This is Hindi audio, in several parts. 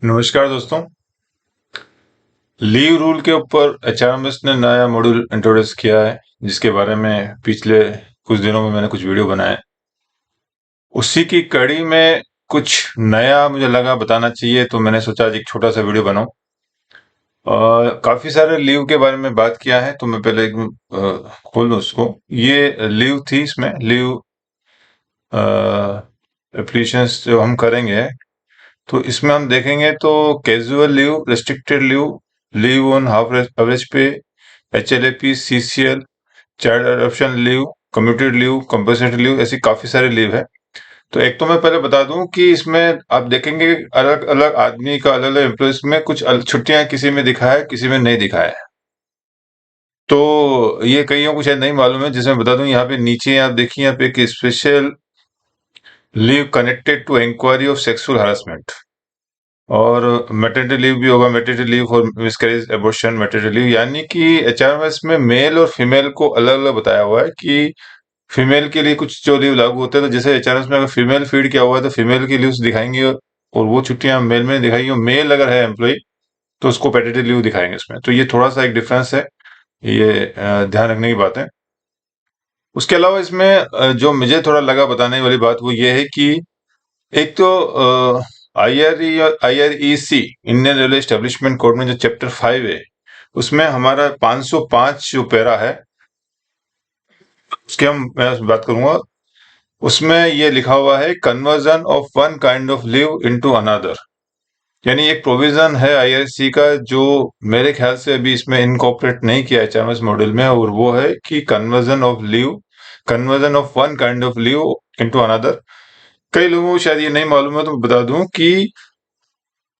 नमस्कार दोस्तों। लीव रूल के ऊपर एचआरएमएस ने नया मॉड्यूल इंट्रोड्यूस किया है, जिसके बारे में पिछले कुछ दिनों में मैंने कुछ वीडियो बनाए। उसी की कड़ी में कुछ नया मुझे लगा बताना चाहिए, तो मैंने सोचा आज एक छोटा सा वीडियो बनाऊं। काफी सारे लीव के बारे में बात किया है, तो मैं पहले एक खोल लूं उसको। ये लीव थी, इसमें लीव एप्लीकेशंस जो हम करेंगे, तो इसमें हम देखेंगे तो casual leave, restricted leave, leave on half average pay, HLAP, CCL, child adoption leave, commuted leave, compensated leave, ऐसी काफी सारे लीव है। तो एक तो मैं पहले बता दूं कि इसमें आप देखेंगे अलग अलग आदमी का, अलग अलग एम्प्लॉयज में कुछ छुट्टियां किसी में दिखा है, किसी में नहीं दिखा है। तो ये कईयों को शायद नहीं मालूम है, जिसमें बता दूं। यहाँ पे नीचे आप देखिए, यहाँ पे एक special leave connected to inquiry of sexual harassment, और मैटरनिटी लीव भी होगा, maternity leave for miscarriage abortion, maternity leave. यानी कि एचआरएमएस में मेल और फीमेल को अलग अलग बताया हुआ है कि फीमेल के लिए कुछ जो लीव लागू होते हैं, तो जैसे एचआरएमएस में अगर फीमेल फीड किया हुआ है तो फीमेल की लीव दिखाएंगे, और वो छुट्टियां मेल में दिखाएंगे। मेल अगर है एम्प्लॉय तो उसको पैटर्निटी लीव दिखाएंगे इसमें। तो ये थोड़ा सा एक डिफरेंस है, ये ध्यान रखने की बात है। उसके अलावा इसमें जो मुझे थोड़ा लगा बताने वाली बात वो ये है कि एक तो आईआरई और आईआरईसी, इंडियन रेलवे एस्टेब्लिशमेंट कोड में जो चैप्टर 5 है, उसमें हमारा 505 जो पैरा है, उसकी मैं बात करूंगा। उसमें ये लिखा हुआ है, conversion of one kind of leave into another. यानी एक प्रोविजन है आईआरसी का, जो मेरे ख्याल से अभी इसमें इनकॉर्पोरेट नहीं किया है एचआरएमएस मॉड्यूल में, और वो है कि conversion of leave, conversion of one kind of leave into another. कई लोगों को शायद ये नहीं मालूम है, तो मैं बता दूं कि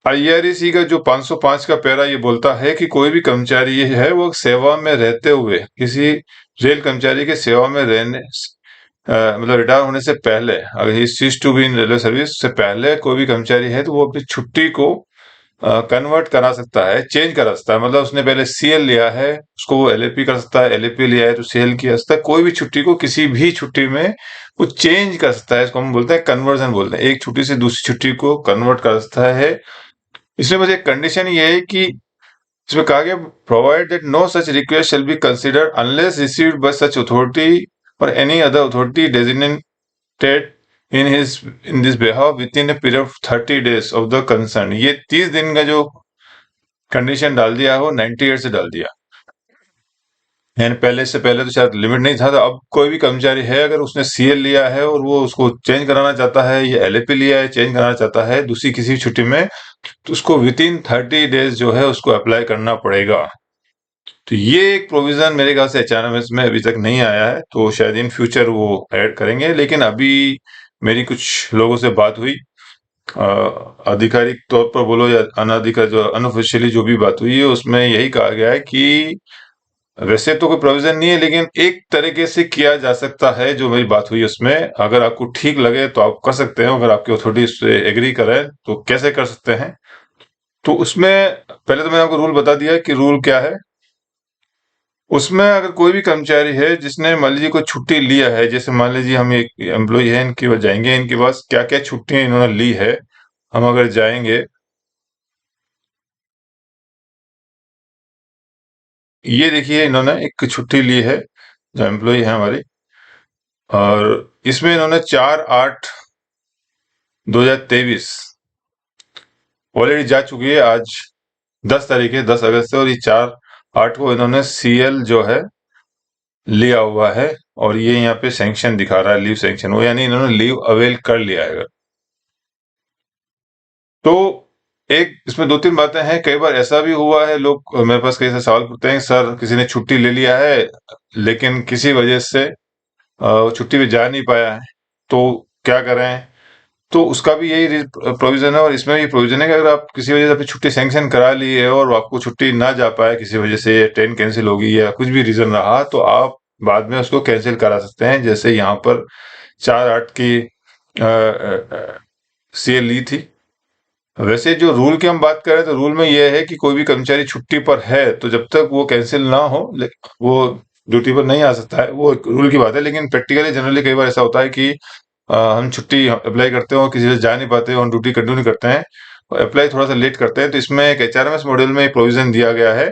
आईआरसी का जो 505 का पैरा ये बोलता है कि कोई भी कर्मचारी ये है, वो सेवा में रहते हुए, किसी रेल कर्मचारी के सेवा में रहने मतलब रिटायर होने से पहले, अगर he cease to be in railway service से पहले कोई भी कर्मचारी है, तो वो अपनी छुट्टी को कन्वर्ट करा सकता है, चेंज करा सकता है। मतलब उसने पहले सीएल लिया है, उसको वो एलएपी कर सकता है, एलएपी लिया है तो सीएल किया सकता है। कोई भी छुट्टी को किसी भी छुट्टी में वो चेंज कर सकता है। इसको हम बोलते हैं कन्वर्जन बोलते हैं, एक छुट्टी से दूसरी छुट्टी को कन्वर्ट कर सकता है। इसमें बस एक कंडीशन ये है कि इसमें कहा गया, provided that no such request shall be considered unless received by such authority और any other authority designated in this behalf within a period of 30 days of the concern. ये 30 दिन का जो कंडीशन डाल दिया है वो 98 से डाल दिया। यानी पहले से पहले तो शायद लिमिट नहीं था, तो अब कोई भी कर्मचारी है, अगर उसने सीएल लिया है और वो उसको चेंज कराना चाहता है, या एलएपी लिया है चेंज कराना चाहता है दूसरी किसी छुट्टी में, तो उसको विद इन 30 days जो है उसको अप्लाई करना पड़ेगा। तो ये एक प्रोविजन मेरे ख्याल से एचआरएमएस में अभी तक नहीं आया है, तो शायद इन फ्यूचर वो ऐड करेंगे। लेकिन अभी मेरी कुछ लोगों से बात हुई, आधिकारिक तौर पर बोलो या अनाधिकारिक, जो अनऑफिशियली जो भी बात हुई है, उसमें यही कहा गया है कि वैसे तो कोई प्रोविजन नहीं है, लेकिन एक तरीके से किया जा सकता है। जो मेरी बात हुई उसमें, अगर आपको ठीक लगे तो आप कर सकते हैं, अगर आपकी अथॉरिटी उससे एग्री करे तो कैसे कर सकते हैं। तो उसमें पहले तो मैंने आपको रूल बता दिया है कि रूल क्या है। उसमें अगर कोई भी कर्मचारी है जिसने मान लीजिए कोई छुट्टी लिया है, जैसे मान लीजिए हम एक एम्प्लॉय है, इनके पास जाएंगे, इनके पास क्या क्या छुट्टियां इन्होंने ली है, हम अगर जाएंगे, ये देखिए इन्होंने एक छुट्टी ली है, जो एम्प्लॉय है हमारी, और इसमें इन्होंने 4/8/2023 ऑलरेडी जा चुकी है। आज 10 तारीख है, 10 अगस्त से, और ये 4/8 को इन्होंने सीएल जो है लिया हुआ है, और ये यहाँ पे सैंक्शन दिखा रहा है, लीव सैंक्शन, वो यानी इन्होंने लीव अवेल कर लिया है। तो एक इसमें दो तीन बातें हैं। कई बार ऐसा भी हुआ है, लोग मेरे पास कई सारे सवाल पूछते हैं, सर किसी ने छुट्टी ले लिया है लेकिन किसी वजह से वो छुट्टी पे जा नहीं पाया है, तो क्या करें। तो उसका भी यही प्रोविजन है, और इसमें भी प्रोविजन है कि अगर आप किसी वजह से अपनी छुट्टी सैंक्शन करा ली है और आपको छुट्टी ना जा पाए किसी वजह से, ट्रेन कैंसिल होगी या कुछ भी रीजन रहा, तो आप बाद में उसको कैंसिल करा सकते हैं। जैसे यहाँ पर 4/8 की सीएल ली थी। वैसे जो रूल की हम बात करें तो रूल में यह है कि कोई भी कर्मचारी छुट्टी पर है तो जब तक वो कैंसिल ना हो, वो ड्यूटी पर नहीं आ सकता है। वो एक रूल की बात है, लेकिन प्रैक्टिकली जनरली कई बार ऐसा होता है कि हम छुट्टी अप्लाई करते हैं और किसी से जा नहीं पाते, ऑन ड्यूटी कंटिन्यू करते हैं, अप्लाई थोड़ा सा लेट करते हैं। तो इसमें एक एचआरएमएस मॉड्यूल में एक प्रोविजन दिया गया है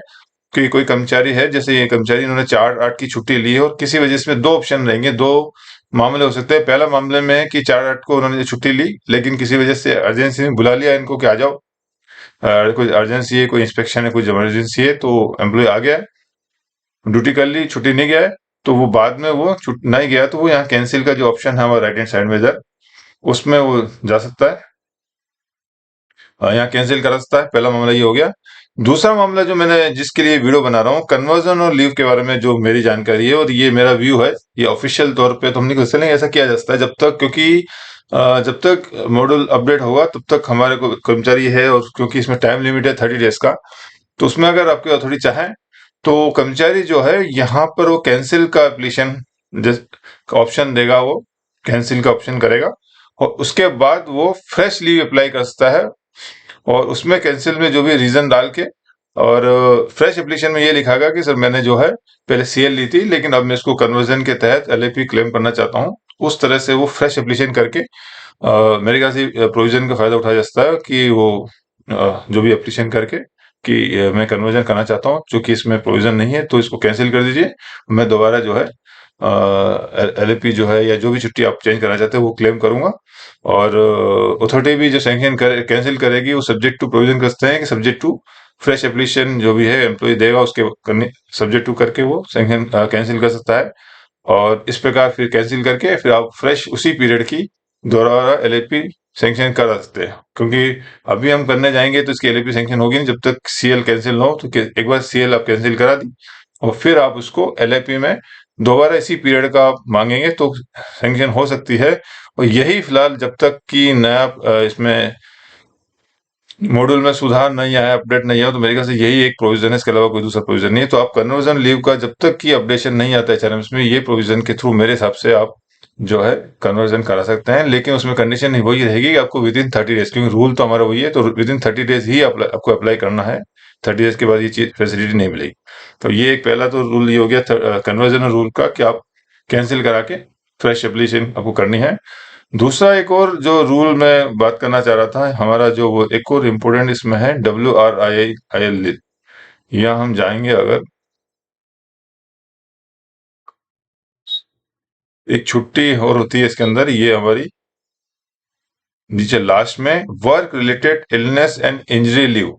कि कोई कर्मचारी है, जैसे ये कर्मचारी इन्होंने 4/8 की छुट्टी ली है और किसी वजह से, इसमें दो ऑप्शन रहेंगे, दो मामले हो सकते हैं। पहला मामले में है कि 4/8 को उन्होंने छुट्टी ली, लेकिन किसी वजह से अर्जेंसी में बुला लिया इनको कि आ जाओ, कोई अर्जेंसी है, कोई इंस्पेक्शन है, कोई इमरजेंसी है, तो एम्प्लॉय आ गया, ड्यूटी कर ली, छुट्टी नहीं गया है, तो वो बाद में वो नहीं गया, तो वो यहाँ कैंसिल का जो ऑप्शन है हमारा राइट हैंड साइड में इधर, उसमें वो जा सकता है, यहाँ कैंसिल करा सकता है। पहला मामला ये हो गया। दूसरा मामला जो मैंने जिसके लिए वीडियो बना रहा हूँ, कन्वर्जन और लीव के बारे में जो मेरी जानकारी है और ये मेरा व्यू है, ये ऑफिशियल तौर पे तो हम नहीं कर सकते, ऐसा किया जा सकता है जब तक, क्योंकि जब तक मॉड्यूल अपडेट होगा तब तक हमारे को कर्मचारी है, और क्योंकि इसमें टाइम लिमिट है 30 डेज का, तो उसमें अगर आपकी अथॉरिटी चाहे तो कर्मचारी जो है यहाँ पर वो कैंसिल का एप्लीकेशन ऑप्शन देगा, वो कैंसिल का ऑप्शन करेगा और उसके बाद वो फ्रेश लीव अप्लाई कर सकता है। और उसमें कैंसिल में जो भी रीजन डाल के, और फ्रेश एप्लीकेशन में ये लिखागा कि सर मैंने जो है पहले सीएल ली थी, लेकिन अब मैं इसको कन्वर्जन के तहत एलएपी क्लेम करना चाहता हूँ। उस तरह से वो फ्रेश एप्लीकेशन करके मेरे ख्याल से प्रोविजन का फायदा उठाया जा सकता है कि वो जो भी एप्लीकेशन करके कि मैं कन्वर्जन करना चाहता हूँ, चूंकि इसमें प्रोविजन नहीं है तो इसको कैंसिल कर दीजिए, मैं दोबारा जो है एलएपी जो है या जो भी छुट्टी आप चेंज करना चाहते हैं वो क्लेम करूंगा। और अथॉरिटी भी जो सैंक्शन कैंसिल करेगी वो सब्जेक्ट टू प्रोविजन कर सकते हैं कि सब्जेक्ट टू फ्रेश एप्लीकेशन जो भी है एम्प्लॉय देगा उसके करने, सब्जेक्ट टू करके वो सैंक्शन कैंसिल कर सकता है। और इस प्रकार फिर कैंसिल करके फिर आप फ्रेश उसी पीरियड की दोबारा एलएपी सैंक्शन करा सकते हैं, क्योंकि अभी हम करने जाएंगे तो इसकी एलएपी सैंक्शन होगी नहीं जब तक सीएल कैंसिल ना हो। तो एक बार सीएल आप कैंसिल करा दी और फिर आप उसको एलएपी में दोबारा इसी पीरियड का आप मांगेंगे तो सैंक्शन हो सकती है। और यही फिलहाल जब तक कि नया इसमें मॉड्यूल में सुधार नहीं आया, अपडेट नहीं आया, तो मेरे ख्याल से यही एक प्रोविजन है, इसके अलावा कोई दूसरा प्रोविजन नहीं है। तो आप कन्वर्जन लीव का जब तक कि अपडेशन नहीं आता है एचआरएमएस में, ये प्रोविजन के थ्रू मेरे हिसाब से आप जो है कन्वर्जन करा सकते हैं, लेकिन उसमें कंडीशन ही वही रहेगी कि आपको विद इन 30 डेज, क्योंकि रूल तो हमारा वही है, तो विद इन 30 डेज ही आपको अप्लाई करना है। 30 डेज के बाद ये चीज फैसिलिटी नहीं मिलेगी। तो ये एक पहला तो रूल ये हो गया कन्वर्जन रूल का कि आप कैंसिल करा के फ्रेश एप्लीकेशन आपको करनी है। दूसरा एक और जो रूल मैं बात करना चाह रहा था, हमारा जो वो एक और इम्पोर्टेंट इसमें है WRIL। यहाँ हम जाएंगे, अगर एक छुट्टी और होती है इसके अंदर, ये हमारी नीचे लास्ट में work related illness and injury leave.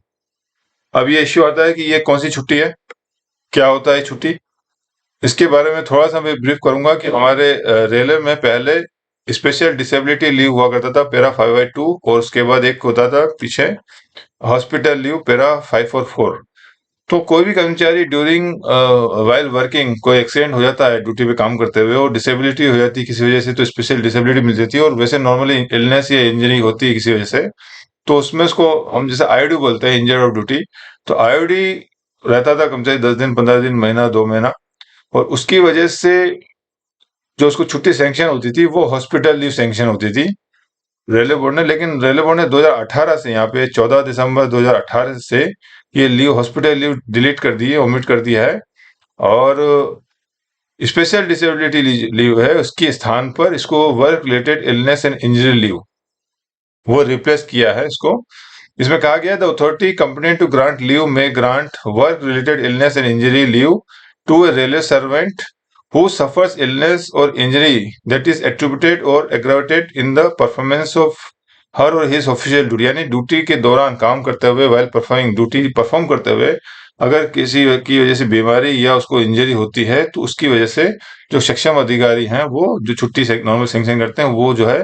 अब ये इश्यू आता है कि ये कौन सी छुट्टी है, क्या होता है छुट्टी, इसके बारे में थोड़ा सा मैं ब्रीफ करूंगा कि हमारे रेलवे में पहले स्पेशल डिसेबिलिटी लीव हुआ करता था पैरा 5/2, और उसके बाद एक होता था पीछे हॉस्पिटल लीव पैरा 5/4। तो कोई भी कर्मचारी ड्यूरिंग वाइल वर्किंग कोई एक्सीडेंट हो जाता है ड्यूटी पे काम करते हुए, और डिसेबिलिटी हो जाती है किसी वजह से, तो स्पेशल डिसेबिलिटी मिल जाती है। और वैसे नॉर्मली इलनेस या इंजरी होती है किसी वजह से, तो उसमें उसको हम जैसे आईओडी बोलते हैं, इंजर्ड ऑफ ड्यूटी। तो आईओडी रहता था कर्मचारी 10 दिन, 15 दिन, महीना, 2 महीना, और उसकी वजह से जो उसको छुट्टी सैंक्शन होती थी वो हॉस्पिटल लीव सैंक्शन होती थी रेलवे बोर्ड ने। लेकिन रेलवे बोर्ड ने 2018 से, यहाँ पे 14 दिसंबर 2018 से ये लीव, हॉस्पिटल लीव डिलीट कर दी है, ओमिट कर दिया है, और स्पेशल डिसेबिलिटी लीव है उसके स्थान पर इसको work related illness and injury leave वो रिप्लेस किया है इसको। इसमें कहा गया the authority company to grant leave में grant work related illness and injury leave to a railway servant who suffers illness or injury that is attributed or aggravated in the performance of her or his official duty। यानी ड्यूटी के दौरान काम करते हुए, वाइल परफॉर्मिंग ड्यूटी परफॉर्म करते हुए, अगर किसी की वजह से बीमारी या उसको इंजरी होती है तो उसकी वजह से जो सक्षम अधिकारी हैं वो जो छुट्टी से नॉर्मल सैंक्शन करते हैं वो जो है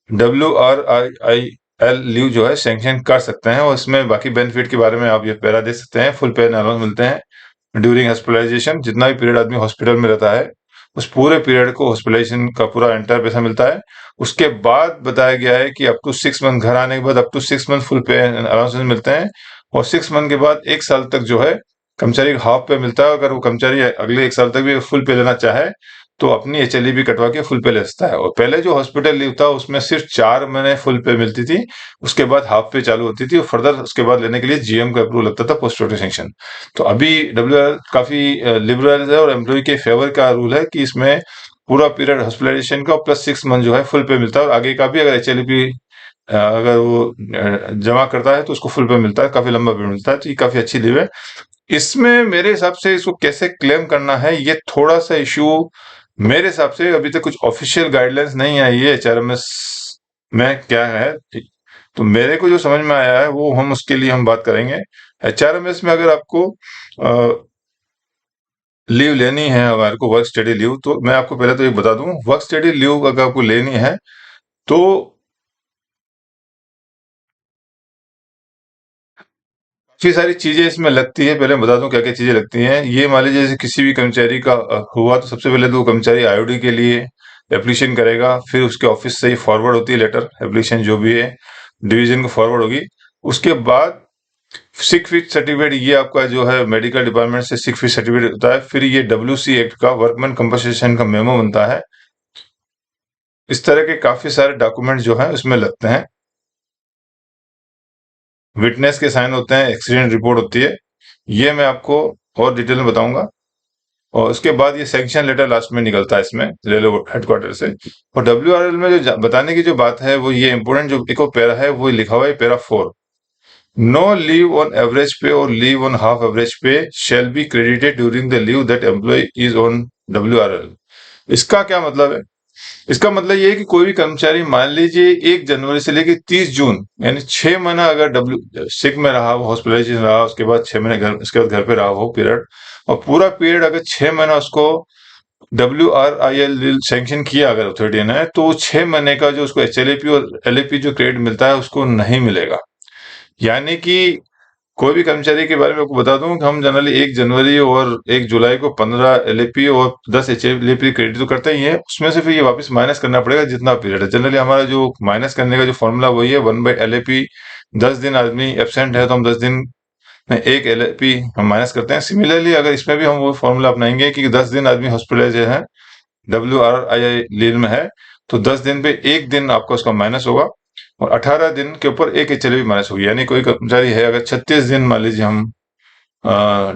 WRIL लीव जो है सैंक्शन कर सकते हैं। और इसमें बाकी बेनिफिट के बारे में आप ये पैरा देख सकते हैं। फुल पे अलाउंस मिलते हैं ड्यूरिंग हॉस्पिटलाइजेशन, जितना भी पीरियड आदमी हॉस्पिटल में रहता है उस पूरे पीरियड को हॉस्पिटलाइजेशन का पूरा एंटायर पैसा मिलता है। उसके बाद बताया गया है कि अप टू 6 मंथ, घर आने के बाद अप टू 6 मंथ फुल पे अलाउंसेस मिलते हैं, और 6 मंथ के बाद 1 साल तक जो है कर्मचारी को हाफ पे मिलता है। अगर वो कर्मचारी अगले 1 साल तक भी फुल पे लेना चाहे तो अपनी एचएलई भी कटवा के फुल पे ले सकता है। और पहले जो हॉस्पिटल लीव था उसमें सिर्फ 4 महीने फुल पे मिलती थी, उसके बाद हाफ पे चालू होती थी, और फर्दर उसके बाद लेने के लिए जीएम का अप्रूवल लगता था, पोस्ट रोटेशन सैंक्शन। तो अभी डब्ल्यूआर काफी लिबरल है और एम्प्लॉय के फेवर का रूल है कि इसमें पूरा पीरियड हॉस्पिटलाइजेशन का प्लस 6 मंथ जो है फुल पे मिलता है, और आगे का भी अगर एचएलपी अगर वो जमा करता है तो उसको फुल पे मिलता है, काफी लंबा पे मिलता है, तो ये काफी अच्छी लीव है। इसमें मेरे हिसाब से इसको कैसे क्लेम करना है, ये थोड़ा सा इश्यू मेरे हिसाब से अभी तक कुछ ऑफिशियल गाइडलाइंस नहीं आई है एचआरएमएस में क्या है। तो मेरे को जो समझ में आया है वो हम उसके लिए हम बात करेंगे। एचआरएमएस में अगर आपको लीव लेनी है, अगर आपको वर्क स्टडी लीव, तो मैं आपको पहले तो ये बता दूं, वर्क स्टडी लीव अगर आपको लेनी है तो काफी सारी चीजें इसमें लगती है। पहले मैं बता दूं क्या क्या चीजें लगती हैं। ये मान लीजिए जैसे किसी भी कर्मचारी का हुआ तो सबसे पहले तो वो कर्मचारी आईओडी के लिए एप्लीकेशन करेगा, फिर उसके ऑफिस से ही फॉरवर्ड होती है लेटर एप्लीकेशन जो भी है, डिवीजन को फॉरवर्ड होगी। उसके बाद सिक फीस सर्टिफिकेट, ये आपका जो है मेडिकल डिपार्टमेंट से सिक फीस सर्टिफिकेट होता है। फिर ये डब्ल्यूसी एक्ट का वर्कमैन कंपनसेशन का मेमो बनता है। इस तरह के काफी सारे डॉक्यूमेंट जो है उसमें लगते हैं। विटनेस के साइन होते हैं, एक्सीडेंट रिपोर्ट होती है। ये मैं आपको और डिटेल में बताऊंगा। और उसके बाद ये सैंक्शन लेटर लास्ट में निकलता है इसमें रेलवे हेडक्वार्टर से। और डब्ल्यूआरएल में जो बताने की जो बात है वो ये इंपोर्टेंट जो एक और पैरा है वो लिखा हुआ है para 4। No leave on average pay और leave on half average pay shall be credited during the leave that employ is on WRL. इसका क्या मतलब है? इसका मतलब ये है कि कोई भी कर्मचारी मान लीजिए 1 जनवरी से लेकर 30 जून, यानी 6 महीना अगर डब्ल्यू सिक में रहा हो, हॉस्पिटलाइजेशन रहा, उसके बाद 6 महीने घर, उसके बाद घर पे रहा हो पीरियड, और पूरा पीरियड अगर 6 महीना उसको WRIL सैंक्शन किया अगर अथॉरिटी ने, तो 6 महीने का जो उसको HLAP और LAP जो क्रेडिट मिलता है उसको नहीं मिलेगा। यानी कि कोई भी कर्मचारी के बारे में आपको बता दूं कि हम जनरली 1 जनवरी और 1 जुलाई को 15 LAP और 10 HLAP क्रेडिट तो करते ही है, उसमें से फिर ये वापस माइनस करना पड़ेगा जितना पीरियड है। जनरली हमारा जो माइनस करने का जो फॉर्मूला वही है 1/LAP। 10 दिन आदमी एबसेंट है तो हम 10 दिन में 1 LAP हम माइनस करते हैं। सिमिलरली अगर इसमें भी हम वो फॉर्मूला अपनाएंगे कि 10 दिन आदमी हॉस्पिटलाइज है, WRIL लीव में है, तो 10 दिन पे 1 दिन आपका उसका माइनस होगा, और 18 दिन के ऊपर 1 HLAP माइनस होगी। यानी कोई कर्मचारी है अगर 36 दिन मान लीजिए हम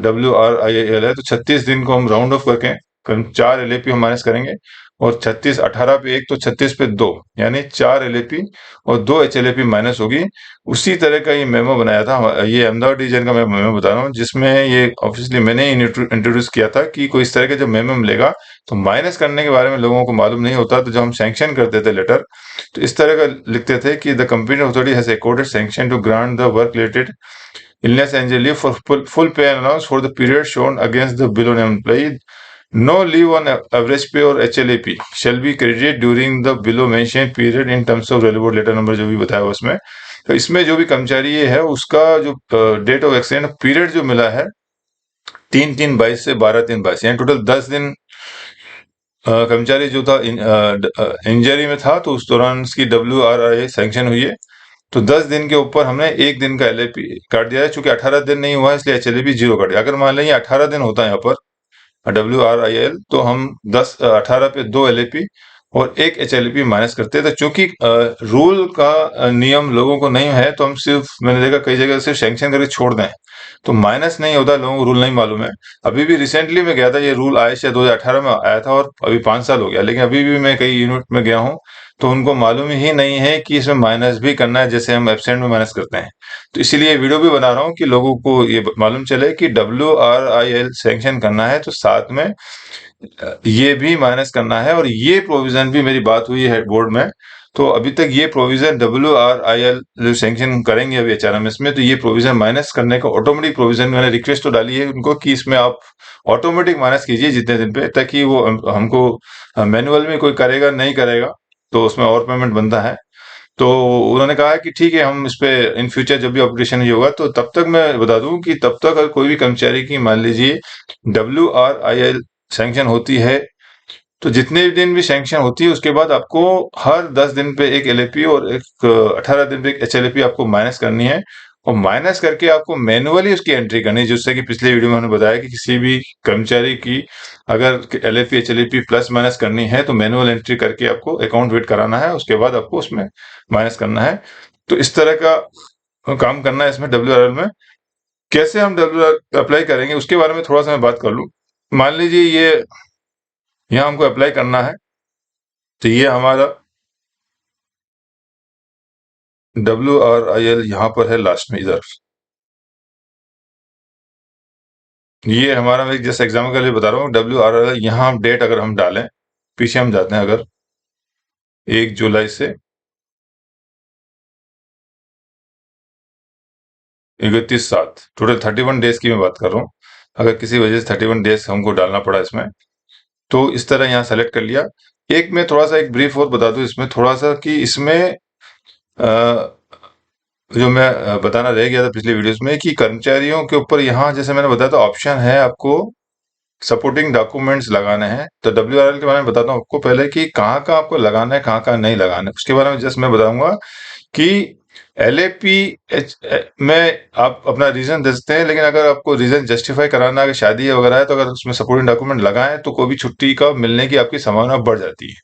WRIL है, तो 36 दिन को हम राउंड ऑफ करके 4 LAP हम माइनस करेंगे, और 36 18 पे 1 तो 36 पे 2, यानी 4 LAP और 2 HLAP माइनस होगी। उसी तरह का ये मेमो बनाया था, ये अहमदाबाद डिवीजन का मैं मेमो बता रहा हूँ, जिसमें ये ऑब्वियसली मैंने इंट्रोड्यूस किया था कि कोई इस तरह का जब मेमो मिलेगा तो माइनस करने के बारे में लोगों को मालूम नहीं होता। तो जब हम सैंक्शन करते थे लेटर, तो इस तरह का लिखते थे कि the company authority has accorded sanction to grant the work related illness and leave for full pay and allowance for the period shown against the below named employee. No leave on average pay or HLAP shall be credited during the below mentioned period in terms of relevant letter number जो भी बताया उसमें। तो इसमें जो भी कर्मचारी ये है उसका जो डेट ऑफ एक्सीडेंट पीरियड जो मिला है 3/3/22 से 12/3/22, यानी टोटल 10 दिन कर्मचारी जो था इंजरी में था, तो उस दौरान उसकी WRIL सैंक्शन हुई है। तो 10 दिन के ऊपर हमने 1 दिन का LAP काट दिया है। चूंकि 18 दिन नहीं हुआ है इसलिए HLAP 0 काट दिया। अगर मान लें 18 दिन होता है यहाँ पर WRIL, तो हम 18 पे 2 LAP और 1 HLAP माइनस करते हैं। तो चूंकि रूल का नियम लोगों को नहीं है, तो हम सिर्फ, मैंने देखा कई जगह सिर्फ सैंक्शन करके छोड़ दें, तो माइनस नहीं होता, लोगों को रूल नहीं मालूम है। अभी भी रिसेंटली मैं गया था, ये रूल आया शायद 2018 में आया था, और अभी 5 साल हो गया, लेकिन अभी भी मैं कई यूनिट में गया हूँ तो उनको मालूम ही नहीं है कि इसमें माइनस भी करना है, जैसे हम एब्सेंट में माइनस करते हैं। तो इसीलिए वीडियो भी बना रहा हूँ कि लोगों को ये मालूम चले कि WRIL सैंक्शन करना है तो साथ में ये भी माइनस करना है। और ये प्रोविजन भी, मेरी बात हुई है बोर्ड में, तो अभी तक ये प्रोविजन WRIL जो सैंक्शन करेंगे अभी HRMS में, तो ये प्रोविजन माइनस करने का ऑटोमेटिक प्रोविजन, मैंने रिक्वेस्ट तो डाली है उनको कि इसमें आप ऑटोमेटिक माइनस कीजिए जितने दिन पे, ताकि वो हमको मैनुअल में कोई करेगा नहीं करेगा तो उसमें और पेमेंट बनता है। तो उन्होंने कहा है कि ठीक है, हम इस पे इन फ्यूचर जब भी ऑपरेशन ये होगा, तो तब तक मैं बता दूं कि तब तक अगर कोई भी कर्मचारी की मान लीजिए WRIL सैंक्शन होती है, तो जितने दिन भी सैंक्शन होती है उसके बाद आपको हर 10 दिन पे 1 LAP और 18 दिन पे 1 HLAP आपको माइनस करनी है। और माइनस करके आपको मैनुअली उसकी एंट्री करनी है, जिससे कि पिछले वीडियो में हमने बताया कि किसी भी कर्मचारी की अगर LAP HLAP प्लस माइनस करनी है तो मैनुअल एंट्री करके आपको अकाउंट वेट कराना है, उसके बाद आपको उसमें माइनस करना है। तो इस तरह का काम करना है इसमें WRL में। कैसे हम WRL अप्लाई करेंगे उसके बारे में थोड़ा सा मैं बात कर लूं। मान लीजिए ये यहाँ हमको अप्लाई करना है, तो ये हमारा WRIL यहाँ पर है लास्ट में इधर। ये हमारा, मैं जैसे एग्जाम्पल के लिए बता रहा हूँ, WRIL यहाँ हम डेट अगर हम डालें, पीछे हम जाते हैं अगर 1 जुलाई से 31/7, टोटल 31 डेज की मैं बात कर रहा हूँ। अगर किसी वजह से 31 डेज हमको डालना पड़ा इसमें, तो इस तरह यहाँ सेलेक्ट कर लिया। एक मैं थोड़ा सा एक ब्रीफ और बता दूं इसमें थोड़ा सा, कि इसमें अ, जो मैं बताना रह गया था पिछले वीडियोस में, कि कर्मचारियों के ऊपर यहाँ जैसे मैंने बताया था ऑप्शन है आपको सपोर्टिंग डॉक्यूमेंट्स लगाने हैं। तो WRL के बारे में बताता हूँ आपको पहले, कि कहाँ कहाँ आपको लगाना है, कहाँ कहाँ नहीं लगाना है, उसके बारे में जस्ट मैं बताऊंगा। कि LAP में आप अपना रीजन दे सकते हैं, लेकिन अगर आपको रीजन जस्टिफाई कराना है, अगर शादी वगैरह है, तो अगर उसमें सपोर्टिंग डॉक्यूमेंट लगाएं तो कोई भी छुट्टी का मिलने की आपकी संभावना बढ़ जाती है।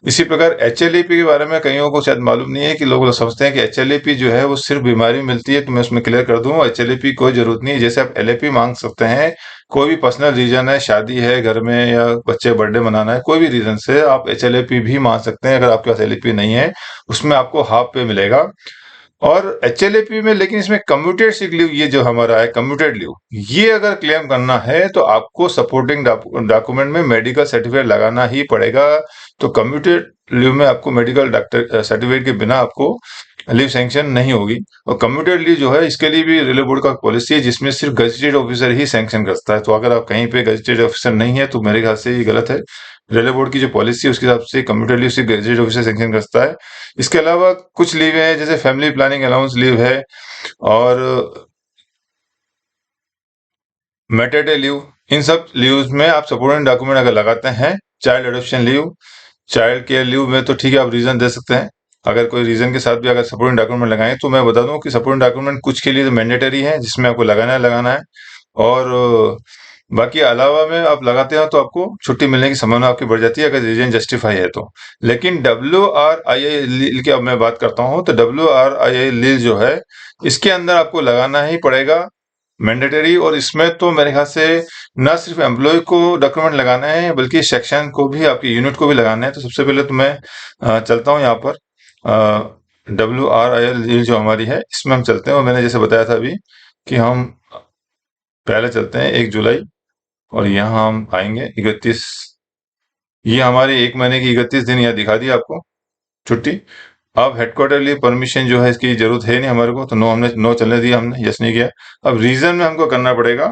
इसी प्रकार HLAP के बारे में कईयों को शायद मालूम नहीं है, कि लोग समझते हैं कि HLAP जो है वो सिर्फ बीमारी में मिलती है, तो मैं उसमें क्लियर कर दूं, HLAP कोई जरूरत नहीं है। जैसे आप LAP मांग सकते हैं, कोई भी पर्सनल रीजन है, शादी है घर में, या बच्चे बर्थडे मनाना है, कोई भी रीजन से आप HLAP भी मांग सकते हैं। अगर आपके पास LAP नहीं है, उसमें आपको हाफ पे मिलेगा। और HLAP में, लेकिन इसमें कम्यूटेड सिक लीव, ये जो हमारा है कम्यूटेड लीव, ये अगर क्लेम करना है तो आपको सपोर्टिंग डॉक्यूमेंट में मेडिकल सर्टिफिकेट लगाना ही पड़ेगा। तो कम्यूटेड लीव में आपको मेडिकल डॉक्टर सर्टिफिकेट के बिना आपको लीव सैंक्शन नहीं होगी। और कम्यूटेड लीव जो है, इसके लिए भी रेलवे बोर्ड का पॉलिसी है, जिसमें सिर्फ गजेटेड ऑफिसर ही सैंक्शन करता है। तो अगर आप कहीं पे गजेटेड ऑफिसर नहीं है, तो मेरे ख्याल से ये गलत है। रेलवे बोर्ड की जो पॉलिसी है उसके हिसाब से कम्यूटेड लीव सिर्फ गजेटेड ऑफिसर सैंक्शन करता है। इसके अलावा कुछ लीव हैं, जैसे फैमिली प्लानिंग अलाउंस लीव है, और मैटरनिटी लीव। इन सब लीव्स में आप सपोर्टिंग डॉक्यूमेंट अगर लगाते हैं, child adoption leave, child care leave में तो ठीक है, आप रीजन दे सकते हैं। अगर कोई रीजन के साथ भी अगर सपोर्टिंग डॉक्यूमेंट लगाएं, तो मैं बता दूं कि सपोर्टिंग डॉक्यूमेंट कुछ के लिए तो मैंडेटरी है, जिसमें आपको लगाना है। और बाकी अलावा में आप लगाते हो तो आपको छुट्टी मिलने की संभावना आपकी बढ़ जाती है, अगर रीजन जस्टिफाई है तो। लेकिन WRIL की अब मैं बात करता हूं, तो WRIL जो है, इसके अंदर आपको लगाना ही पड़ेगा मैंडेटरी। और इसमें तो मेरे ख्याल से न सिर्फ एम्प्लॉय को डॉक्यूमेंट लगाना है, बल्कि सेक्शन को भी, आपकी यूनिट को भी लगाना है। तो सबसे पहले तो मैं चलता हूँ यहाँ पर, WRIL जो हमारी है इसमें हम चलते हैं। और मैंने जैसे बताया था अभी, कि हम पहले चलते हैं 1 जुलाई, और यहाँ हम आएंगे 31। ये हमारी 1 महीने की 31 दिन यहाँ दिखा दी आपको छुट्टी। अब हेडक्वार्टर लीव परमिशन जो है, इसकी जरूरत है नहीं हमारे को, तो नो, हमने नो चलने दिया, हमने यस नहीं किया। अब रीजन में हमको करना पड़ेगा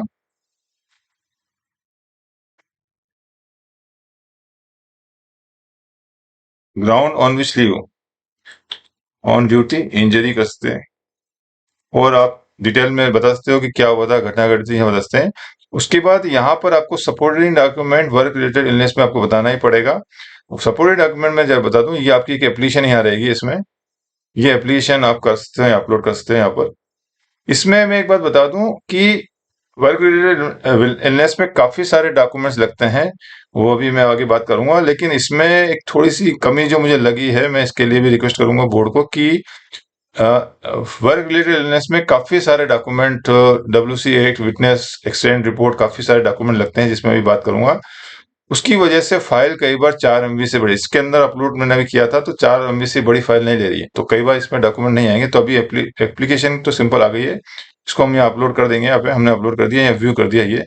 ground on which leave, on duty, injury कर सकते हैं, और आप डिटेल में बता सकते हो कि क्या हुआ था, घटना घटी थी, यहाँ बता सकते हैं। उसके बाद यहाँ पर आपको supporting document work related illness में आपको बताना ही पड़ेगा। सपोर्टिंग डॉक्यूमेंट में जब बता दूं, ये आपकी एक एप्लीकेशन यहाँ रहेगी, इसमें ये एप्लीकेशन आप कर सकते हैं, अपलोड कर सकते हैं यहाँ पर। इसमें मैं एक बात बता दूं, कि वर्क रिलेटेड इलनेस में काफी सारे डॉक्यूमेंट्स लगते हैं, वो भी मैं आगे बात करूंगा। लेकिन इसमें एक थोड़ी सी कमी जो मुझे लगी है, मैं इसके लिए भी रिक्वेस्ट करूंगा बोर्ड को, कि वर्क रिलेटेड इलनेस में काफी सारे document, WC8, witness accident report, काफी सारे डॉक्यूमेंट लगते हैं, जिसमें भी बात करूंगा। उसकी वजह से फाइल कई बार 4 MB से बड़ी, इसके अंदर अपलोड मैंने भी किया था, तो 4 MB से बड़ी फाइल नहीं ले रही है, तो कई बार इसमें डॉक्यूमेंट नहीं आएंगे। तो अभी एप्लीकेशन तो सिंपल आ गई है, इसको हम यहाँ अपलोड कर देंगे। यहाँ पे हमने अपलोड कर दिया, यहाँ व्यू कर दिया।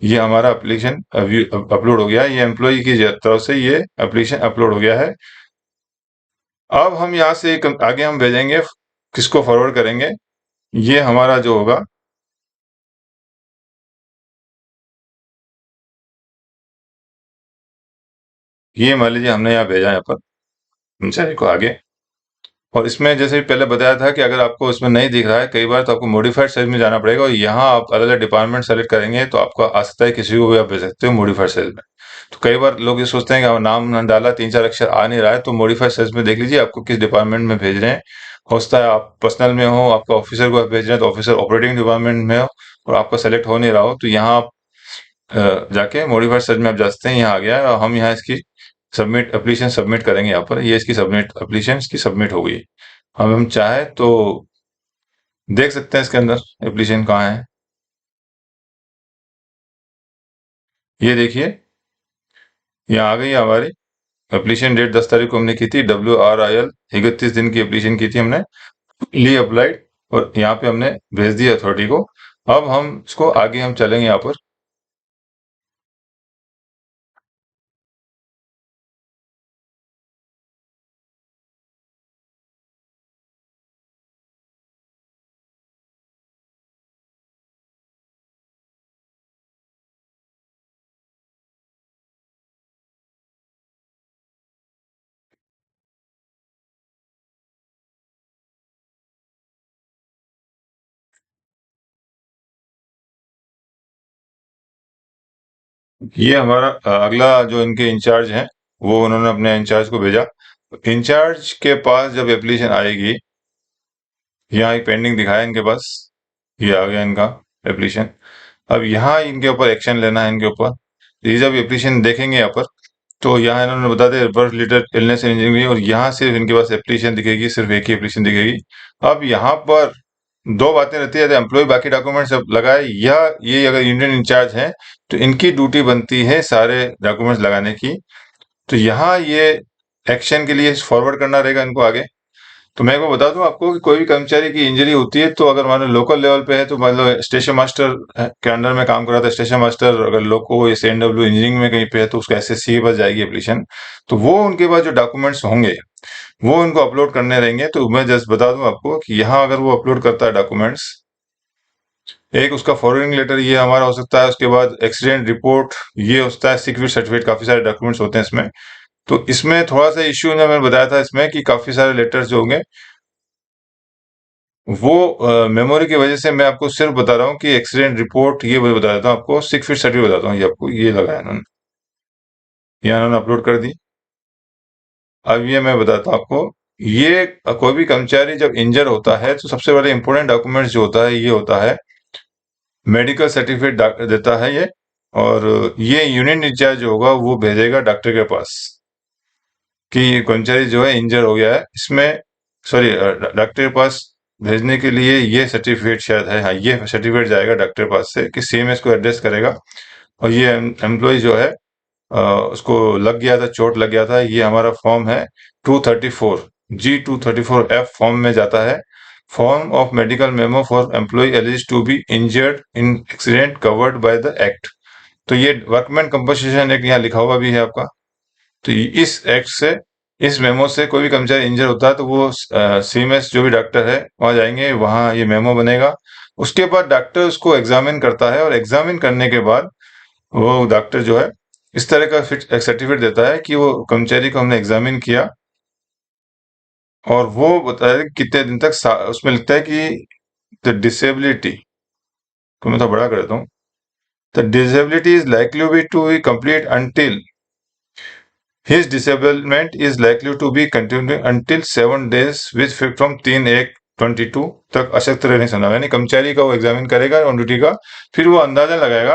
ये हमारा एप्लीकेशन अपलोड हो गया है। ये एम्प्लॉय की तरफ से ये एप्लीकेशन अपलोड हो गया है। अब हम यहाँ से आगे हम भेजेंगे, किसको फॉरवर्ड करेंगे, ये हमारा जो होगा, ये मान लीजिए हमने यहाँ भेजा, यहाँ पर कर्मचारी को आगे। और इसमें जैसे पहले बताया था, कि अगर आपको इसमें नहीं दिख रहा है कई बार, तो आपको मॉडिफाइड सेल में जाना पड़ेगा, और यहाँ आप अलग अलग डिपार्टमेंट सेलेक्ट करेंगे, तो आपको आ सकता है किसी को भी आप भेज सकते हो मॉडिफाइड सेल में। तो कई बार लोग ये सोचते हैं कि आप नाम ना डाला, 3 4 अक्षर आ नहीं रहा है, तो मॉडिफाइड सेल्स में देख लीजिए आपको किस डिपार्टमेंट में भेज रहे हैं। हो सकता है आप पर्सनल में हो, आपका ऑफिसर को आप भेज रहे हैं, तो ऑफिसर ऑपरेटिंग डिपार्टमेंट में हो, और आपका सेलेक्ट हो नहीं रहा हो, तो यहाँ आप जाके मॉडिफाइड सर्च में आप जा सकते हैं। यहाँ आ गया है, और हम यहाँ इसकी सबमिट एप्लीकेशन सबमिट करेंगे। यहाँ पर ये इसकी सबमिट एप्लीकेशन इसकी सबमिट हो गई। अब हम चाहे तो देख सकते हैं इसके अंदर एप्लीकेशन कहाँ है। ये देखिए, यहाँ आ गई है हमारी एप्लीकेशन। डेट 10 तारीख को हमने की थी, WRIL 31 दिन की एप्लीकेशन की थी हमने। ली अप्लाइड, और यहाँ पे हमने भेज दिया अथॉरिटी को। अब हम इसको आगे हम चलेंगे यहाँ पर। ये हमारा अगला जो इनके इंचार्ज हैं, वो उन्होंने अपने इंचार्ज को भेजा। इंचार्ज के पास जब एप्लीकेशन आएगी, यहाँ एक पेंडिंग दिखाया इनके पास, ये आ गया इनका एप्लीकेशन। अब यहाँ इनके ऊपर एक्शन लेना है इनके ऊपर। ये जब एप्लीकेशन देखेंगे यहाँ पर, तो यहाँ इन्होंने बता दिया birth related illness and injury, और यहाँ सिर्फ इनके पास एप्लीकेशन दिखेगी, सिर्फ एक ही एप्लीकेशन दिखेगी। अब यहाँ पर दो बातें रहती है, यदि एम्प्लॉय बाकी डॉक्यूमेंट्स लगाए, या ये अगर यूनियन इंचार्ज हैं तो इनकी ड्यूटी बनती है सारे डॉक्यूमेंट्स लगाने की। तो यहाँ ये एक्शन के लिए फॉरवर्ड करना रहेगा इनको आगे। तो मैं को बता दूं आपको कि कोई भी कर्मचारी की इंजरी होती है, तो अगर मान लो लोकल लेवल पे है, तो मान लो स्टेशन मास्टर के अंडर में काम कर रहा था, स्टेशन मास्टर अगर लोको या सीएनडब्ल्यू इंजीनियरिंग में कहीं पे है, तो उसका एसएससी के पास जाएगी एप्लीकेशन। तो वो उनके पास जो डॉक्यूमेंट्स होंगे वो उनको अपलोड करने रहेंगे। तो मैं जस्ट बता दूं आपको कि यहाँ अगर वो अपलोड करता है डॉक्यूमेंट्स, एक उसका फॉरवर्डिंग लेटर ये हमारा हो सकता है, उसके बाद एक्सीडेंट रिपोर्ट ये होता है, सिक सर्टिफिकेट, काफी सारे डॉक्यूमेंट्स होते हैं इसमें। तो इसमें थोड़ा सा इश्यू जो मैंने बताया था इसमें, कि काफी सारे लेटर्स जो होंगे वो मेमोरी की वजह से मैं आपको सिर्फ बता रहा हूँ कि एक्सीडेंट रिपोर्ट ये मैं बता देता हूँ आपको, सिक फिट सर्टिफिकेट बताता हूँ ये आपको, ये लगाया इन्होंने, ये इन्होंने अपलोड कर दी। अब ये मैं बताता हूँ आपको, ये कोई भी कर्मचारी जब इंजर होता है तो सबसे पहले इंपॉर्टेंट डॉक्यूमेंट्स जो होता है ये होता है मेडिकल सर्टिफिकेट देता है ये, और ये यूनियन इंचार्ज जो होगा वो भेजेगा डॉक्टर के पास कि कर्मचारी जो है इंजर हो गया है इसमें, सॉरी डॉक्टर के पास भेजने के लिए ये सर्टिफिकेट शायद है, हाँ ये सर्टिफिकेट जाएगा डॉक्टर के पास से कि सीएमएस को एड्रेस करेगा। और ये एम्प्लॉय जो है उसको लग गया था, चोट लग गया था, ये हमारा फॉर्म है 234G234F फॉर्म में जाता है, form of medical memo for employee alleged to be injured in accident covered by the act. तो ये वर्कमैन कंपनसेशन एक्ट यहाँ लिखा हुआ भी है आपका। तो इस एक्ट से, इस मेमो से कोई भी कर्मचारी इंजर होता है तो वो सीएमएस जो भी डॉक्टर है वहां जाएंगे, वहां ये मेमो बनेगा। उसके बाद डॉक्टर उसको एग्जामिन करता है, और एग्जामिन करने के बाद वो डॉक्टर जो है इस तरह का फिट एक सर्टिफिकेट देता है कि वो कर्मचारी को हमने एग्जामिन किया, और वो बताया कि कितने दिन तक उसमें लिखता है कि द डिसेबिलिटी को मैं तो बड़ा कर देता हूँ, the disability is likely to be complete until His disablement is likely to be continuing until 7 days with effect from 3/1/22 तक अशक्त रहने से ना, यानी कर्मचारी का वो एग्जामिन करेगा ऑन ड्यूटी का, फिर वो अंदाजा लगाएगा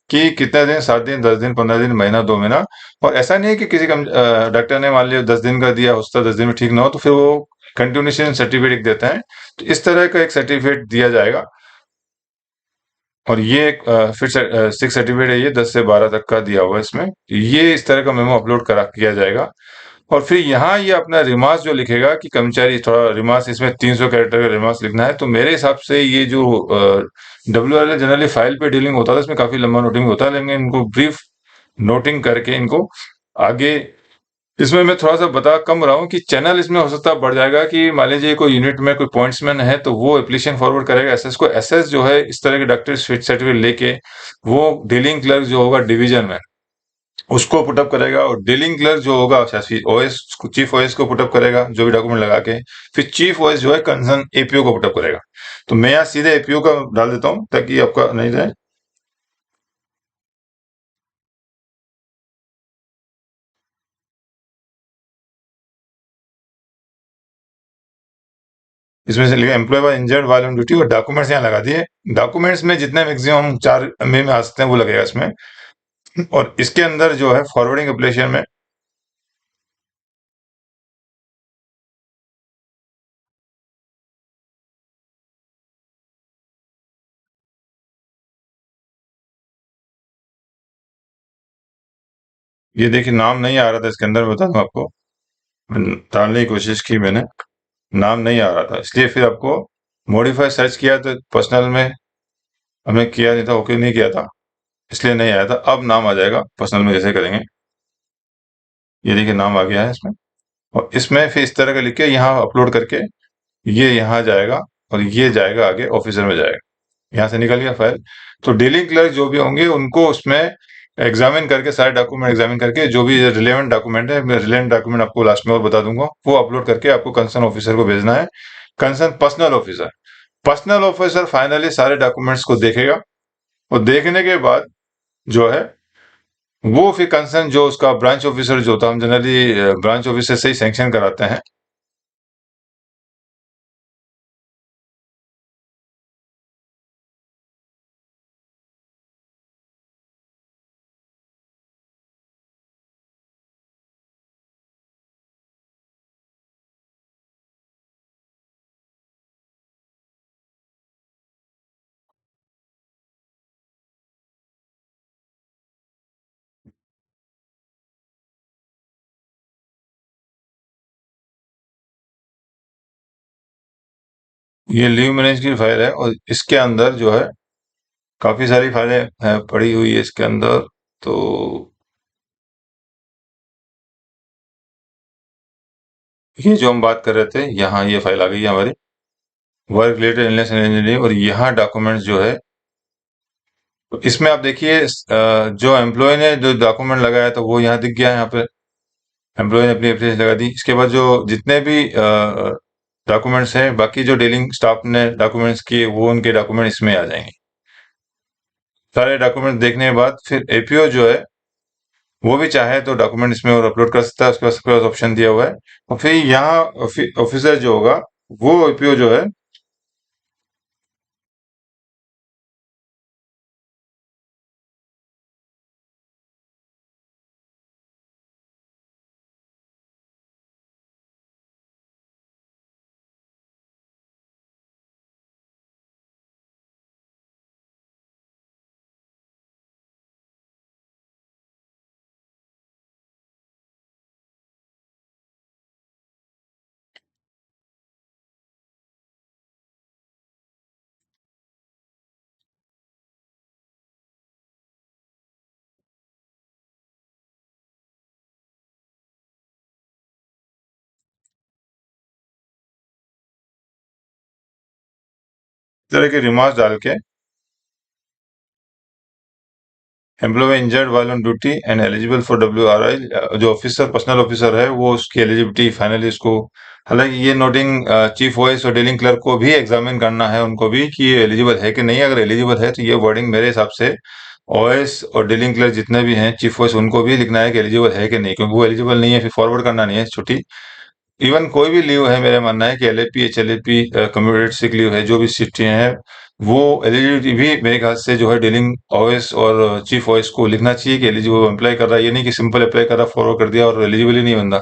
कि कितने दिन, 7 दिन, 10 दिन, 15 दिन, महीना, 2 महीना। और ऐसा नहीं है कि किसी डॉक्टर ने मान लिया 10 दिन का दिया, हो सकता है 10 दिन में ठीक ना हो, तो फिर वो कंटिन्यूशन सर्टिफिकेट देते हैं। तो इस तरह का एक सर्टिफिकेट दिया जाएगा। और ये एक फिर सिक्स सर्टिफिकेट है, ये 10 से 12 तक का दिया हुआ है इसमें। ये इस तरह का मेमो अपलोड करा किया जाएगा। और फिर यहाँ ये अपना रिमार्क्स जो लिखेगा कि कर्मचारी थोड़ा रिमार्क्स, इसमें 300 कैरेक्टर का रिमार्क्स लिखना है। तो मेरे हिसाब से ये जो WRL जनरली फाइल पे डीलिंग होता था, इसमें काफी लंबा नोटिंग होता है, लेकिन इनको ब्रीफ नोटिंग करके इनको आगे, इसमें मैं थोड़ा सा बता कम रहा हूँ कि चैनल इसमें हो सकता है बढ़ जाएगा, कि मान लीजिए कोई यूनिट में कोई पॉइंट्समैन है तो वो एप्लीकेशन फॉरवर्ड करेगा एसएस को, एसएस जो है इस तरह के डॉक्टर सर्टिफिकेट लेके वो डीलिंग क्लर्क जो होगा डिवीजन में उसको पुटअप करेगा, और डीलिंग क्लर्क जो होगा ओएस, चीफ ओएस को पुटअप करेगा जो भी डॉक्यूमेंट लगा के, फिर चीफ ओएस जो है कंसर्न एपीओ को पुटअप करेगा। तो मैं यहाँ सीधे एपीओ का डाल देता हूँ ताकि आपका नहीं जाए। इसमें से लिखा employee was injured while on duty, और डॉक्यूमेंट्स यहाँ लगा दिए। डॉक्यूमेंट्स में जितने मैक्सिमम 4 MB में आ सकते हैं वो लगेगा इसमें। और इसके अंदर जो है फॉरवर्डिंग एप्लीकेशन में, ये देखिए नाम नहीं आ रहा था इसके अंदर, बता दूं आपको, डालने की कोशिश की मैंने। नाम नहीं आ रहा था, इसलिए फिर आपको मॉडिफाई सर्च किया तो पर्सनल में हमने किया नहीं था, ओके नहीं किया था, इसलिए नहीं आया था। अब नाम आ जाएगा पर्सनल में जैसे करेंगे, ये देखिए नाम आ गया है इसमें। और इसमें फिर इस तरह का लिख के यहाँ अपलोड करके ये यहाँ जाएगा और ये जाएगा आगे ऑफिसर में जाएगा। यहाँ से निकल गया फाइल। तो डीलिंग क्लर्क जो भी होंगे उनको उसमें एग्जामिन करके, सारे डॉक्यूमेंट एग्जामिन करके, जो भी रिलेवेंट डॉक्यूमेंट है, मैं रिलेवेंट डॉक्यूमेंट आपको लास्ट में और बता दूंगा, वो अपलोड करके आपको कंसर्न ऑफिसर को भेजना है। कंसर्न पर्सनल ऑफिसर फाइनली सारे डॉक्यूमेंट्स को देखेगा और देखने के बाद जो है वो फिर कंसर्न जो उसका ब्रांच ऑफिसर जो होता है, हम जनरली ब्रांच ऑफिसर से ही सैंक्शन कराते हैं। ये लीव मैनेज की फाइल है और इसके अंदर जो है काफी सारी फाइलें पड़ी हुई है इसके अंदर। तो ये जो हम बात कर रहे थे, यहाँ ये फाइल आ गई है हमारी, work related illness and injury, और यहाँ डॉक्यूमेंट्स जो है, तो इसमें आप देखिए जो एम्प्लॉय ने जो डॉक्यूमेंट लगाया था वो यहाँ दिख गया है। यहाँ पे एम्प्लॉय ने अपनी एप्लीकेशन लगा दी। इसके बाद जो जितने भी डॉक्यूमेंट्स हैं, बाकी जो डीलिंग स्टाफ ने डॉक्यूमेंट्स किए, वो उनके डॉक्यूमेंट इसमें आ जाएंगे। सारे डॉक्यूमेंट देखने के बाद फिर एपीओ जो है वो भी चाहे तो डॉक्यूमेंट इसमें और अपलोड कर सकता है, उसके पास ऑप्शन दिया हुआ है। और फिर यहाँ ऑफिसर जो होगा वो एपीओ जो है, इस तरह के रिमार्क्स डाल के employee injured while on duty and eligible for WRI, जो ऑफिसर पर्सनल ऑफिसर है वो उसकी एलिजिबिलिटी फाइनली उसको, हालांकि ये नोटिंग चीफ वॉइस और डीलिंग क्लर्क को भी एग्जामिन करना है, उनको भी कि ये एलिजिबल है कि नहीं। अगर एलिजिबल है तो ये वर्डिंग मेरे हिसाब से ओएस और डीलिंग क्लर्क जितने भी हैं, चीफ वॉइस, उनको भी लिखना है कि एलिजिबल है कि नहीं, क्योंकि वो एलिजिबल नहीं है फिर फॉरवर्ड करना नहीं है छुट्टी। इवन कोई भी लीव है, मेरा मानना है कि एलएपी, एचएलएपी, कम्यूटेड सिक लीव है, जो भी छुट्टियां हैं, वो एलिजिबिलिटी भी मेरे ख्याल से जो है डीलिंग ओएस और चीफ ओएस को लिखना चाहिए कि एलिजिबल अप्लाई कर रहा है। ये नहीं कि सिंपल अप्लाई कर रहा, फॉरवर्ड कर दिया और एलिजिबल ही नहीं बंदा।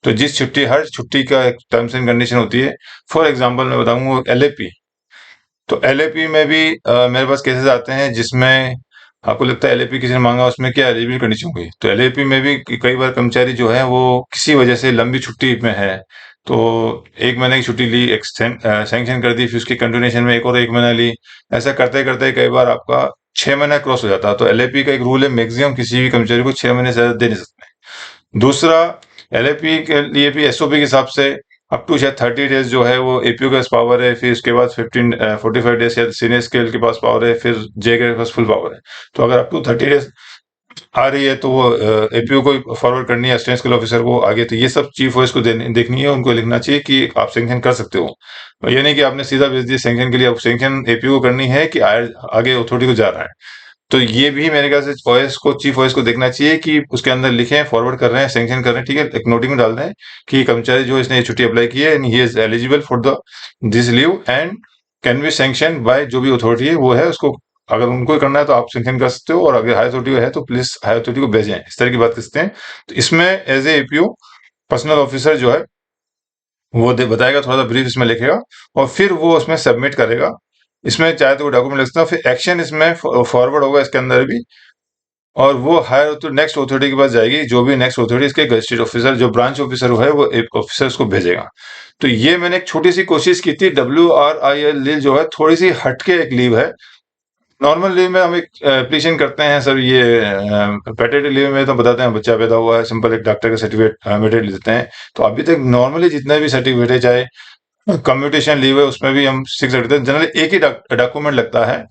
तो जिस छुट्टी, हर छुट्टी का एक टर्म्स एंड कंडीशन होती है। फॉर एग्जाम्पल मैं बताऊंगा एलएपी, तो एलएपी में भी मेरे पास केसेस आते हैं जिसमें आपको लगता है एलएपी किसी ने मांगा, उसमें क्या एलिजिबल कंडीशन हुई। तो एलएपी में भी कई बार कर्मचारी जो है वो किसी वजह से लंबी छुट्टी में है, तो 1 महीने की छुट्टी ली, एक्सटेंड सैंक्शन कर दी, फिर उसकी कंटिन्यूएशन में एक और 1 महीना ली। ऐसा करते करते कई बार आपका 6 महीना क्रॉस हो जाता है। तो एलएपी का एक रूल है, मैक्सिमम किसी भी कर्मचारी को 6 महीने से ज्यादा दे नहीं सकते। दूसरा, एलएपी के लिए भी एसओपी के हिसाब से अप टू शायद 30 डेज जो है वो एपीओ के पास पावर है, फिर उसके बाद 45 डेज या सीनियर स्केल के पास पावर है, फिर जे के पास फुल पावर है। तो अगर अप टू 30 डेज आ रही है तो वो एपीओ को फॉरवर्ड करनी है असिस्टेंट स्केल ऑफिसर को आगे। तो ये सब चीफ वॉइस को देखनी है, उनको लिखना चाहिए कि आप सैंक्शन कर सकते हो। और ये नहीं कि आपने सीधा भेज दिया सैंक्शन के लिए, अब सैंक्शन एपीओ को करनी है कि आगे अथॉरिटी को जा रहा है। तो ये भी मेरे ख्याल से ओएस को, चीफ ओएस को देखना चाहिए कि उसके अंदर लिखे फॉरवर्ड कर रहे हैं, सैंक्शन कर रहे हैं, ठीक है, एक नोटिंग में डाल दें कि कर्मचारी जो इसने ये छुट्टी अप्लाई की है and he is eligible for the this leave and can be sanction bye जो भी अथॉरिटी है वो है उसको। अगर उनको ही करना है तो आप सैंक्शन कर सकते हो, और अगर हाई अथॉरिटी है तो प्लीज हाई अथॉरिटी को भेजें। इस तरह की बात करते हैं। तो इसमें as a APO personnel officer जो है वो बताएगा, थोड़ा सा ब्रीफ इसमें लिखेगा और फिर वो उसमें सबमिट करेगा। इसमें चाहे तो वो डॉक्यूमेंट लिख सकता है, फिर एक्शन इसमें फॉरवर्ड होगा इसके अंदर भी। और वो हायर नेक्स्ट अथॉरिटी के पास जाएगी, जो भी नेक्स्ट अथॉरिटी इसके गजेटेड ऑफिसर जो ब्रांच ऑफिसर है वो एक ऑफिसर उसको भेजेगा। तो ये मैंने एक छोटी सी कोशिश की थी। WRIL लीव जो है थोड़ी सी हटके एक लीव है। नॉर्मल लीव में हम एक एप्लीकेशन करते हैं सर, ये पैटर्निटी लीव में तो बताते हैं बच्चा पैदा हुआ है, सिंपल एक डॉक्टर का सर्टिफिकेट मेटेरियल देते हैं। तो अभी तक नॉर्मली जितने भी सर्टिफिकेट है, चाहे कम्यूटेशन लीव है, उसमें भी हम 6 रखते हैं। जनरली एक ही डॉक्यूमेंट लगता है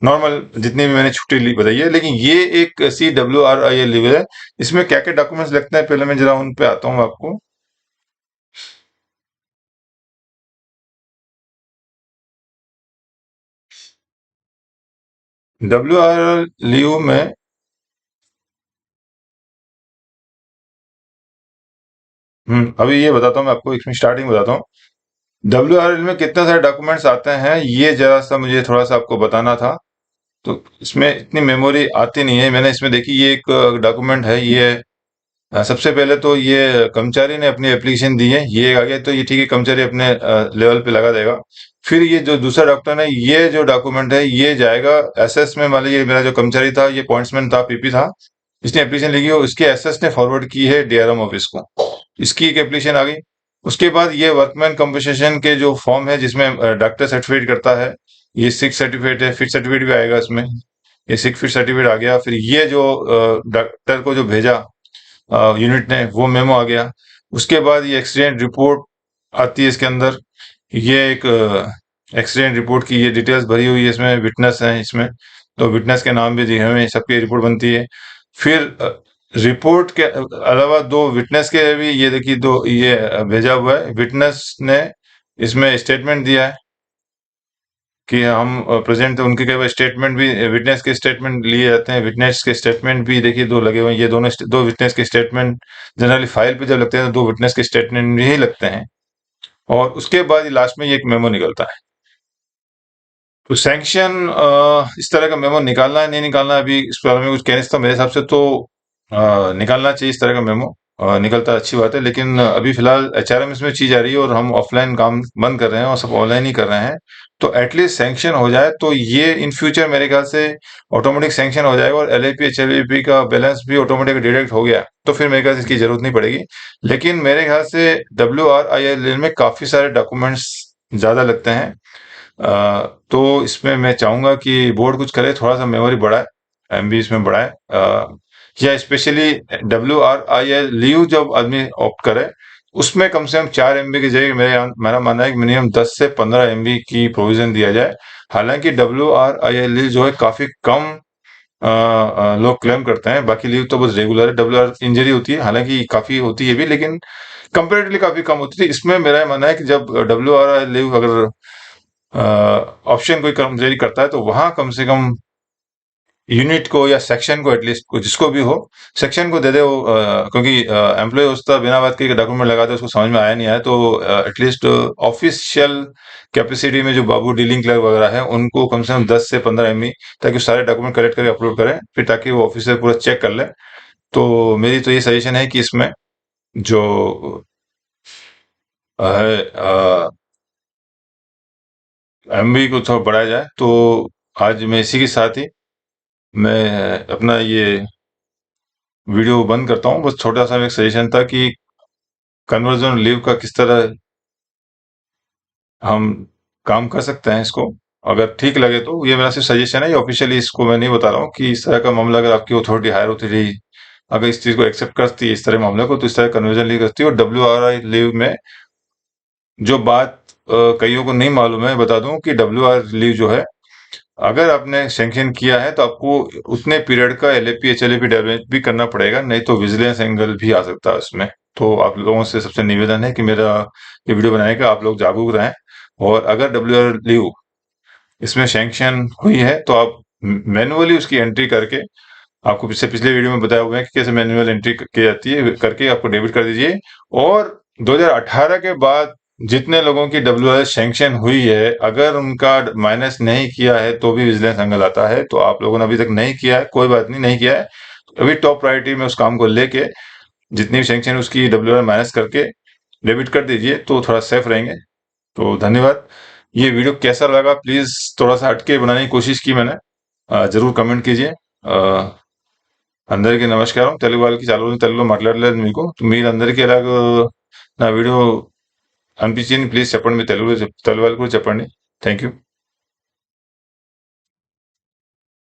नॉर्मल, जितनी भी मैंने छुट्टी ली बताई है। लेकिन ये एक CWRIL लीव है, इसमें क्या क्या डॉक्यूमेंट्स लगते हैं पहले मैं जरा उन पे आता हूँ आपको। WRIL लीव में अभी ये बताता हूँ मैं आपको, इसमें स्टार्टिंग बताता हूँ। WRIL में कितने सारे डॉक्यूमेंट्स आते हैं, ये जरा सा मुझे थोड़ा सा आपको बताना था। तो इसमें इतनी मेमोरी आती नहीं है। मैंने इसमें देखी, ये एक डॉक्यूमेंट है, ये सबसे पहले तो ये कर्मचारी ने अपनी एप्लीकेशन दी है, ये आ गया तो ये ठीक है, कर्मचारी अपने लेवल पे लगा देगा। फिर ये जो दूसरा डॉक्टर है, ये जो डॉक्यूमेंट है ये जाएगा एसएस में। मान लीजिए मेरा जो कर्मचारी था, ये पॉइंट्समैन था, पीपी था, इसने एप्लीकेशन लिखी और उसके एसएस ने फॉरवर्ड की है DRM ऑफिस को। इसकी एक एप्लीकेशन आ गई। उसके बाद ये वर्कमैन कंपनसेशन के जो फॉर्म है, जिसमें डॉक्टर सर्टिफिकेट करता है, ये सिक सर्टिफिकेट है, फिट सर्टिफिकेट भी आएगा इसमें। ये सिक फिट सर्टिफिकेट आ गया। फिर ये जो डॉक्टर को जो भेजा यूनिट ने, वो मेमो आ गया। उसके बाद ये एक्सीडेंट रिपोर्ट आती है इसके अंदर। ये एक एक्सीडेंट रिपोर्ट की ये डिटेल्स भरी हुई है, इसमें विटनेस हैं इसमें, तो विटनेस के नाम भी दिए हुए हैं, सबकी रिपोर्ट बनती है। फिर रिपोर्ट के अलावा दो विटनेस के भी ये देखिए, दो ये भेजा हुआ है। विटनेस ने इसमें स्टेटमेंट दिया है कि हम प्रेजेंट थे, उनके कई स्टेटमेंट भी विटनेस के स्टेटमेंट लिए जाते हैं। विटनेस के स्टेटमेंट भी देखिए दो लगे हुए हैं, ये दोनों दो विटनेस के स्टेटमेंट। जनरली फाइल पे जब लगते हैं तो दो विटनेस के स्टेटमेंट ही लगते हैं। और उसके बाद लास्ट में ये एक मेमो निकलता है। तो सैंक्शन इस तरह का मेमो निकालना है नहीं निकालना है, अभी इस बारे में कुछ कहने से, तो मेरे हिसाब से तो निकालना चाहिए इस तरह का मेमो। निकलता है अच्छी बात है, लेकिन अभी फिलहाल HRM इसमें चीज आ रही है और हम ऑफलाइन काम बंद कर रहे हैं और सब ऑनलाइन ही कर रहे हैं। तो एटलीस्ट सैंक्शन हो जाए तो ये इन फ्यूचर मेरे ख्याल से ऑटोमेटिक सैंक्शन हो जाएगा, और LAP HLAP का बैलेंस भी ऑटोमेटिक डिडक्ट हो गया तो फिर मेरे ख्याल से इसकी जरूरत नहीं पड़ेगी। लेकिन मेरे ख्याल से WRIL में काफी सारे डॉक्यूमेंट्स ज्यादा लगते हैं। तो इसमें मैं चाहूंगा कि बोर्ड कुछ करे, थोड़ा सा मेमोरी बढ़ाए, MB इसमें बढ़ाए, या स्पेशली WRIL लीव जब आदमी ऑप्ट करे, उसमें कम से कम 4 MB की जगह मेरा मानना है कि मिनिमम 10 से 15 MB की प्रोविजन दिया जाए। हालांकि WRIL लीव जो है काफी कम लोग क्लेम करते हैं, बाकी लीव तो बस रेगुलर है। WR इंजरी होती है, हालांकि काफी होती है भी, लेकिन कंपेरेटिवली काफी कम होती थी। इसमें मेरा ये मानना है कि जब WRIL लीव अगर ऑप्शन कोई कर्मचारी करता है, तो वहां कम से कम यूनिट को या सेक्शन को, एटलीस्ट जिसको भी हो, सेक्शन को दे दे वो, क्योंकि एम्प्लॉय उसका बिना बात के डॉक्यूमेंट लगा दे, उसको समझ में आया नहीं आया, तो एटलीस्ट ऑफिशियल कैपेसिटी में जो बाबू डीलिंग क्लर्क वगैरह है, उनको कम से कम 10 से 15 MB, ताकि वो सारे डॉक्यूमेंट कलेक्ट करके अपलोड करें, फिर ताकि वो ऑफिसर पूरा चेक कर ले। तो मेरी तो ये सजेशन है कि इसमें जो है MB को थोड़ा बढ़ाया जाए। तो आज मैं इसी के साथ ही मैं अपना ये वीडियो बंद करता हूँ। बस छोटा सा एक सजेशन था कि कन्वर्जन लीव का किस तरह हम काम कर सकते हैं इसको। अगर ठीक लगे तो ये मेरा सिर्फ सजेशन है, ये ऑफिशियली इसको मैं नहीं बता रहा हूँ कि इस तरह का मामला अगर आपकी अथॉरिटी हायर अथॉरिटी अगर इस चीज को एक्सेप्ट करती है, इस तरह मामले को, तो इस तरह कन्वर्जन लीव करती है। और WRI लीव में जो बात कईयों को नहीं मालूम है, बता दूं कि WR लीव जो है, अगर आपने सैंक्शन किया है तो आपको उतने पीरियड का LAP HLAP डेवलप भी करना पड़ेगा, नहीं तो विजिलेंस एंगल भी आ सकता है उसमें। तो आप लोगों से सबसे निवेदन है कि मेरा ये वीडियो बनाने का आप लोग जागरूक रहें। और अगर WR लीव इसमें सैंक्शन हुई है तो आप मैनुअली उसकी एंट्री करके, आपको पिछले वीडियो में बताया हुआ है कि कैसे मैनुअल एंट्री की जाती है, करके आपको डेबिट कर दीजिए। और 2018 के बाद जितने लोगों की WRS सैंक्शन हुई है, अगर उनका माइनस नहीं किया है तो भी विजिलेंस एंगल आता है। तो आप लोगों ने अभी तक नहीं किया है, कोई बात नहीं, नहीं किया है, अभी टॉप प्रायोरिटी में उस काम को लेके जितनी भी सैंक्शन उसकी WRS माइनस करके डेबिट कर दीजिए, तो थोड़ा सेफ रहेंगे। तो धन्यवाद। ये वीडियो कैसा लगा प्लीज थोड़ा सा हटके बनाने की कोशिश की मैंने, जरूर कमेंट कीजिए। అందరికీ నమస్కారం. తెలుగు వాళ్ళకి చాలా రోజులు తెలుగులో మాట్లాడలేదు మీకు. మీరందరికీ ఎలాగో నా వీడియో అనిపించింది ప్లీజ్ చెప్పండి. మీ తెలుగులో తెలుగు వాళ్ళకి కూడా చెప్పండి. Thank you.